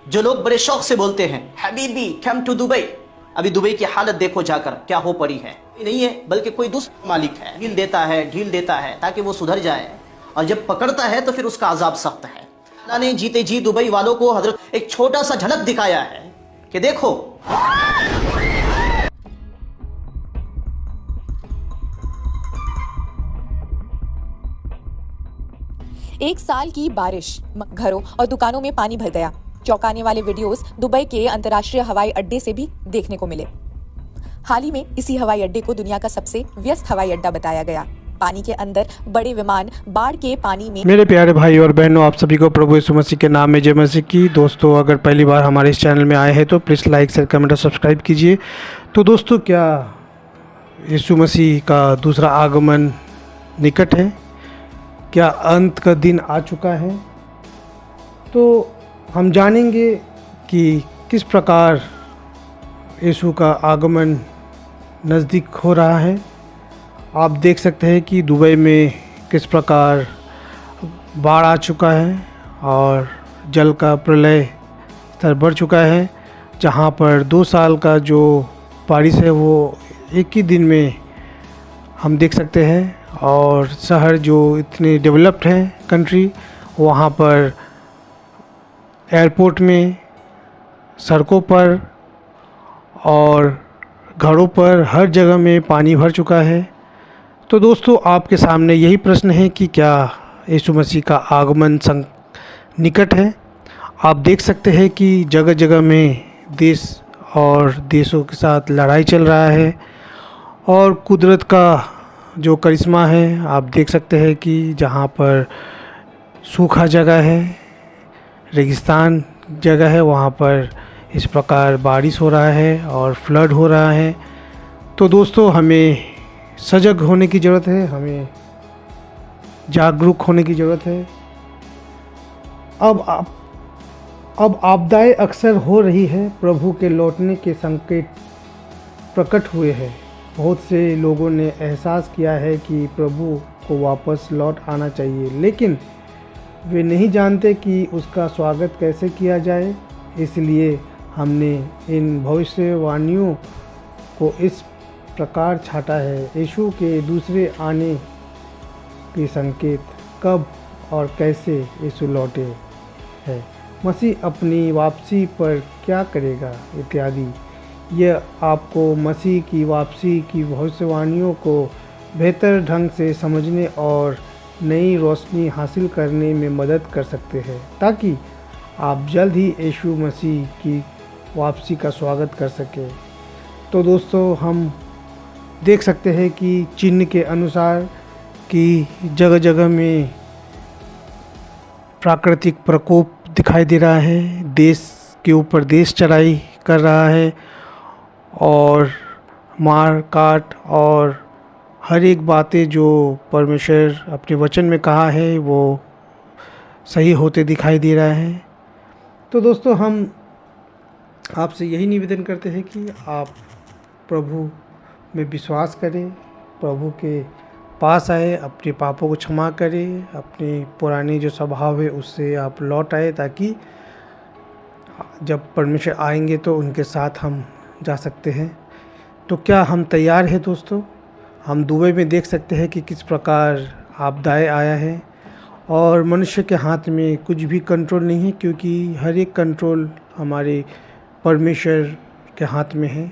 जो लोग बड़े शौक से बोलते हैं हबीबी कम टू दुबई, अभी दुबई की हालत देखो जाकर क्या हो पड़ी है। नहीं है बल्कि कोई दूसरा मालिक है, ढील देता है ताकि वो सुधर जाए, और जब पकड़ता है तो फिर उसका अजाब सख्त है। अल्लाह ने जीते जी दुबई वालों को हजरत एक छोटा सा झलक दिखाया है कि देखो। एक साल की बारिश, घरों और दुकानों में पानी भर गया। चौंकाने वाले वीडियोस दुबई के अंतर्राष्ट्रीय हवाई अड्डे से भी देखने को मिले। हाल ही में इसी हवाई अड्डे को दुनिया का सबसे व्यस्त हवाई अड्डा बताया गया। पानी के अंदर बड़े विमान बाढ़ के पानी में। मेरे प्यारे भाई और बहनों, आप सभी को प्रभु यीशु मसीह के नाम में जय मसीह की। दोस्तों, अगर पहली बार हमारे इस चैनल में आए हैं तो प्लीज़ लाइक शेयर कमेंट और सब्सक्राइब कीजिए। तो दोस्तों, क्या यीशु मसीह का दूसरा आगमन निकट है? क्या अंत का दिन आ चुका है? तो हम जानेंगे कि किस प्रकार यीशु का आगमन नज़दीक हो रहा है। आप देख सकते हैं कि दुबई में किस प्रकार बाढ़ आ चुका है और जल का प्रलय स्तर बढ़ चुका है। जहां पर 2 साल का जो बारिश है वो एक ही दिन में हम देख सकते हैं। और शहर जो इतने डेवलप्ड हैं कंट्री, वहाँ पर एयरपोर्ट में, सड़कों पर और घरों पर हर जगह में पानी भर चुका है। तो दोस्तों, आपके सामने यही प्रश्न है कि क्या यीशु मसीह का आगमन निकट है? आप देख सकते हैं कि जगह जगह में देश और देशों के साथ लड़ाई चल रहा है, और कुदरत का जो करिश्मा है आप देख सकते हैं कि जहाँ पर सूखा जगह है, रेगिस्तान जगह है, वहाँ पर इस प्रकार बारिश हो रहा है और फ्लड हो रहा है। तो दोस्तों, हमें सजग होने की ज़रूरत है, हमें जागरूक होने की ज़रूरत है। अब आपदाएं अक्सर हो रही है, प्रभु के लौटने के संकेत प्रकट हुए हैं। बहुत से लोगों ने एहसास किया है कि प्रभु को वापस लौट आना चाहिए, लेकिन वे नहीं जानते कि उसका स्वागत कैसे किया जाए। इसलिए हमने इन भविष्यवाणियों को इस प्रकार छाटा है। यीशु के दूसरे आने के संकेत, कब और कैसे यीशु लौटे है, मसीह अपनी वापसी पर क्या करेगा इत्यादि। यह आपको मसीह की वापसी की भविष्यवाणियों को बेहतर ढंग से समझने और नई रोशनी हासिल करने में मदद कर सकते हैं, ताकि आप जल्द ही यीशु मसीह की वापसी का स्वागत कर सकें। तो दोस्तों, हम देख सकते हैं कि चिन्ह के अनुसार कि जगह जगह में प्राकृतिक प्रकोप दिखाई दे रहा है। देश के ऊपर देश चढ़ाई कर रहा है और मार काट और हर एक बातें जो परमेश्वर अपने वचन में कहा है वो सही होते दिखाई दे रहा है। तो दोस्तों, हम आपसे यही निवेदन करते हैं कि आप प्रभु में विश्वास करें, प्रभु के पास आए, अपने पापों को क्षमा करें, अपने पुराने जो स्वभाव है उससे आप लौट आए, ताकि जब परमेश्वर आएंगे तो उनके साथ हम जा सकते हैं। तो क्या हम तैयार हैं दोस्तों? हम दुबई में देख सकते हैं कि किस प्रकार आपदाएं आया है, और मनुष्य के हाथ में कुछ भी कंट्रोल नहीं है, क्योंकि हर एक कंट्रोल हमारे परमेश्वर के हाथ में है।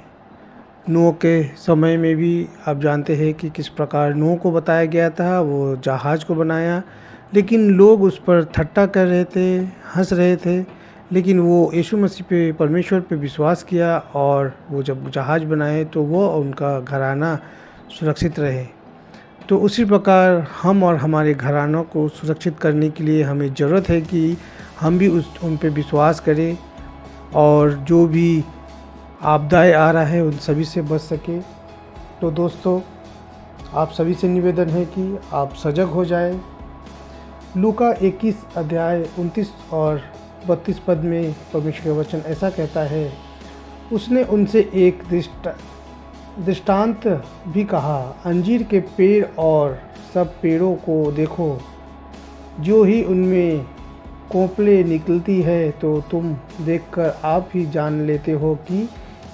नूह के समय में भी आप जानते हैं कि किस प्रकार नूह को बताया गया था, वो जहाज़ को बनाया, लेकिन लोग उस पर ठट्टा कर रहे थे, हंस रहे थे। लेकिन वो यीशु मसीह पे, परमेश्वर पे विश्वास किया, और वो जब जहाज़ बनाए तो वो और उनका घराना सुरक्षित रहे। तो उसी प्रकार हम और हमारे घरानों को सुरक्षित करने के लिए हमें ज़रूरत है कि हम भी उन पे विश्वास करें, और जो भी आपदाएं आ रहा है उन सभी से बच सके। तो दोस्तों, आप सभी से निवेदन है कि आप सजग हो जाए। लूका 21 अध्याय 29 और 32 पद में परमेश्वर का वचन ऐसा कहता है, उसने उनसे एक दृष्टांत भी कहा, अंजीर के पेड़ और सब पेड़ों को देखो, जो ही उनमें कोपले निकलती है तो तुम देखकर आप ही जान लेते हो कि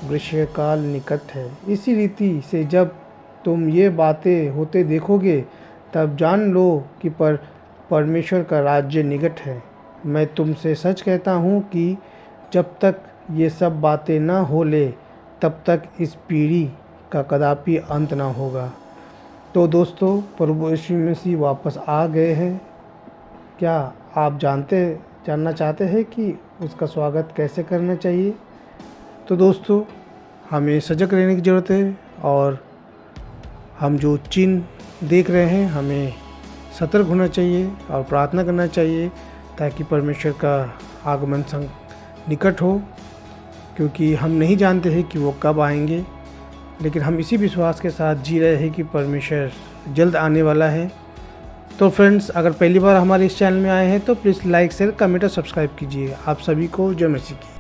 ग्रीष्मकाल निकट है। इसी रीति से जब तुम ये बातें होते देखोगे तब जान लो कि परमेश्वर का राज्य निकट है। मैं तुमसे सच कहता हूँ कि जब तक ये सब बातें ना हो ले तब तक इस पीढ़ी का कदापि अंत ना होगा। तो दोस्तों, प्रभु यीशु मसीह वापस आ गए हैं। क्या आप जानना चाहते हैं कि उसका स्वागत कैसे करना चाहिए? तो दोस्तों, हमें सजग रहने की ज़रूरत है और हम जो चिन्ह देख रहे हैं हमें सतर्क होना चाहिए और प्रार्थना करना चाहिए ताकि परमेश्वर का आगमन निकट हो, क्योंकि हम नहीं जानते हैं कि वो कब आएंगे। लेकिन हम इसी विश्वास के साथ जी रहे हैं कि परमेश्वर जल्द आने वाला है। तो फ्रेंड्स, अगर पहली बार हमारे इस चैनल में आए हैं तो प्लीज़ लाइक शेयर कमेंट और सब्सक्राइब कीजिए। आप सभी को जय मसीह की।